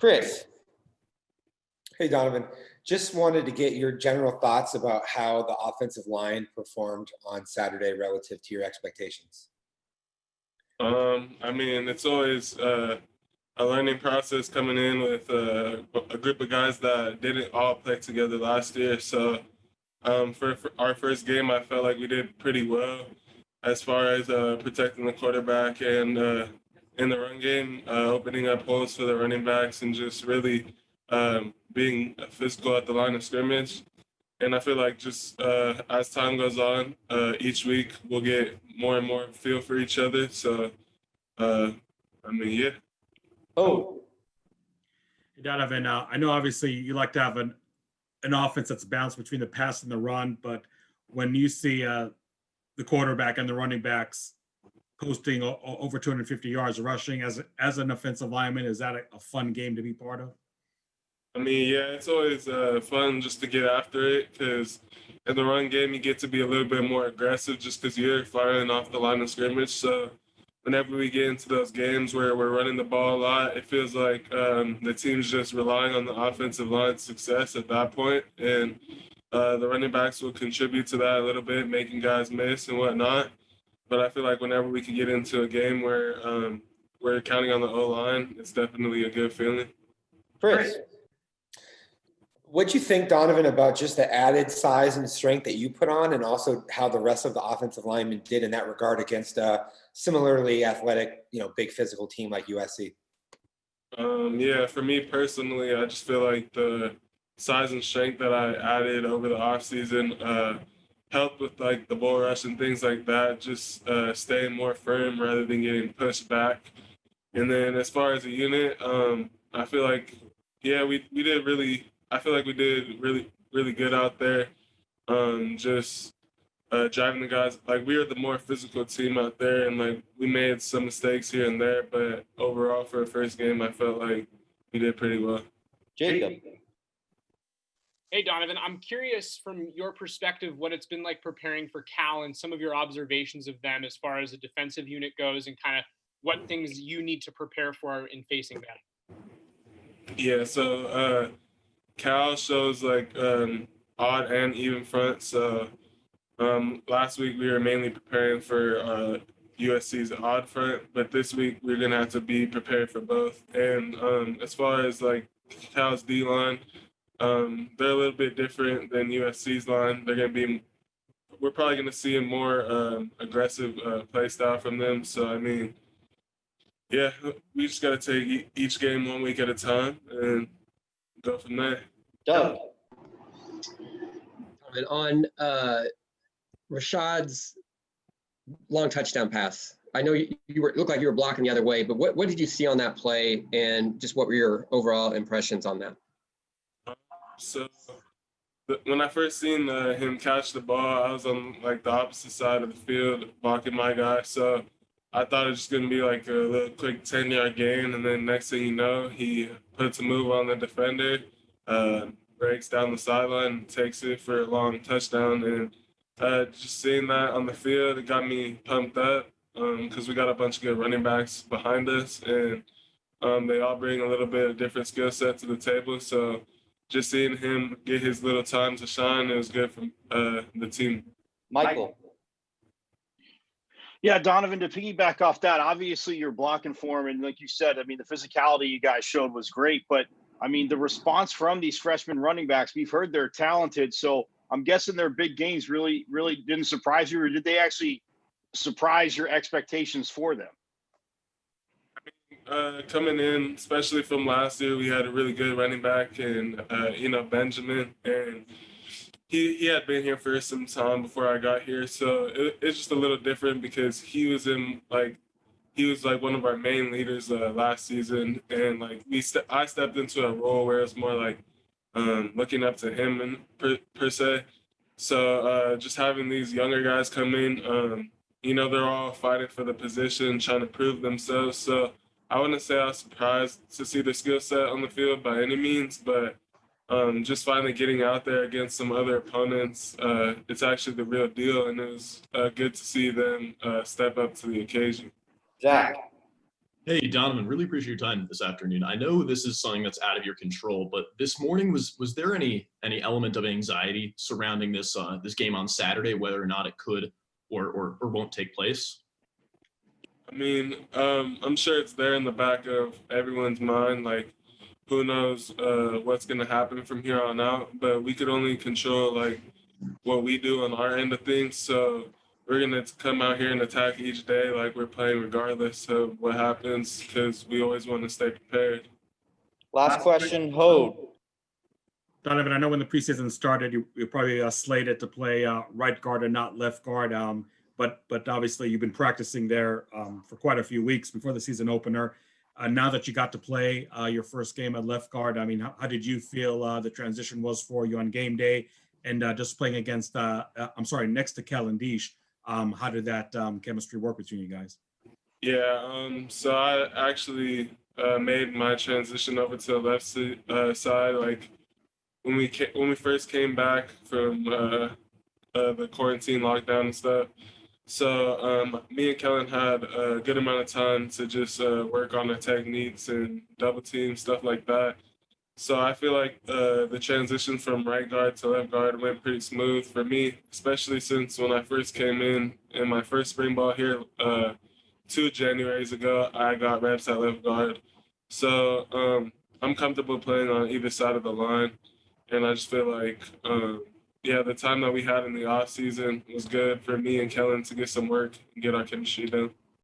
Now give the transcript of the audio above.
Chris. Hey, Donovan. Just wanted to get your general thoughts about how the offensive line performed on Saturday relative to your expectations. It's always a learning process coming in with a group of guys that didn't all play together last year. So for our first game, I felt like we did pretty well as far as protecting the quarterback and in the run game, opening up holes for the running backs and just really being physical at the line of scrimmage. And I feel like just as time goes on, each week we'll get more and more feel for each other. So, yeah. Oh, Hey, Donovan, I know obviously you like to have an offense that's balanced between the pass and the run, but when you see the quarterback and the running backs posting over 250 yards rushing as an offensive lineman, is that a fun game to be part of? Yeah, it's always fun just to get after it because in the run game, you get to be a little bit more aggressive just because you're firing off the line of scrimmage. So whenever we get into those games where we're running the ball a lot, it feels like the team's just relying on the offensive line's success at that point. And the running backs will contribute to that a little bit, making guys miss and whatnot. But I feel like whenever we can get into a game where we're counting on the O-line, it's definitely a good feeling. Chris. What'd you think, Donovan, about just the added size and strength that you put on, and also how the rest of the offensive linemen did in that regard against a similarly athletic, big physical team like USC? Yeah, for me personally, I just feel like the size and strength that I added over the offseason helped with like the bull rush and things like that, just staying more firm rather than getting pushed back. And then as far as a unit, I feel like, yeah, we did really. I feel like we did really, really good out there. Just driving the guys. Like, we were the more physical team out there, and like we made some mistakes here and there, but overall for a first game, I felt like we did pretty well. Jacob. Hey, Donovan, I'm curious from your perspective what it's been like preparing for Cal and some of your observations of them as far as the defensive unit goes and kind of what things you need to prepare for in facing them. Yeah, so Cal shows like odd and even front. So last week we were mainly preparing for USC's odd front, but this week we're gonna have to be prepared for both. And as far as like Cal's D line, they're a little bit different than USC's line. We're probably gonna see a more aggressive play style from them. So yeah, we just gotta take each game 1 week at a time and go from there. Doug. And on Rashad's long touchdown pass, I know you looked like you were blocking the other way, but what did you see on that play, and just what were your overall impressions on that? So when I first seen him catch the ball, I was on like the opposite side of the field blocking my guy. So I thought it was just gonna be like a little quick 10-yard gain, and then next thing you know, he puts a move on the defender, breaks down the sideline, takes it for a long touchdown, and just seeing that on the field, it got me pumped up because we got a bunch of good running backs behind us, and they all bring a little bit of different skill set to the table. So just seeing him get his little time to shine, it was good for the team. Michael. Yeah, Donovan, to piggyback off that, obviously you're blocking for him. And like you said, the physicality you guys showed was great. But, the response from these freshman running backs, we've heard they're talented. So I'm guessing their big gains really, really didn't surprise you, or did they actually surprise your expectations for them? Coming in, especially from last year, we had a really good running back in, Benjamin. And he had been here for some time before I got here, so it's just a little different because he was one of our main leaders last season, and like I stepped into a role where it's more like looking up to him per se. So just having these younger guys come in, they're all fighting for the position, trying to prove themselves. So I wouldn't say I was surprised to see their skill set on the field by any means, but just finally getting out there against some other opponents, it's actually the real deal, and it was good to see them step up to the occasion. Zach. Hey, Donovan, really appreciate your time this afternoon. I know this is something that's out of your control, but this morning was there any element of anxiety surrounding this game on Saturday, whether or not it could or won't take place? I mean, I'm sure it's there in the back of everyone's mind. Like, who knows what's gonna happen from here on out? But we could only control like what we do on our end of things. So we're gonna come out here and attack each day like we're playing regardless of what happens, because we always want to stay prepared. Last question, Hode. Donovan, I know when the preseason started, you probably slated to play right guard and not left guard. But obviously you've been practicing there for quite a few weeks before the season opener. Now that you got to play your first game at left guard, I mean, how did you feel the transition was for you on game day? And just playing against, next to Calendish, how did that chemistry work between you guys? Yeah, so I actually made my transition over to the left side. Like when we first came back from the quarantine lockdown and stuff. So me and Kellen had a good amount of time to just work on the techniques and double team stuff like that. So I feel like the transition from right guard to left guard went pretty smooth for me, especially since when I first came in my first spring ball here 2 Januaries ago, I got reps at left guard. So I'm comfortable playing on either side of the line, and I just feel like yeah, the time that we had in the off season was good for me and Kellen to get some work and get our chemistry done.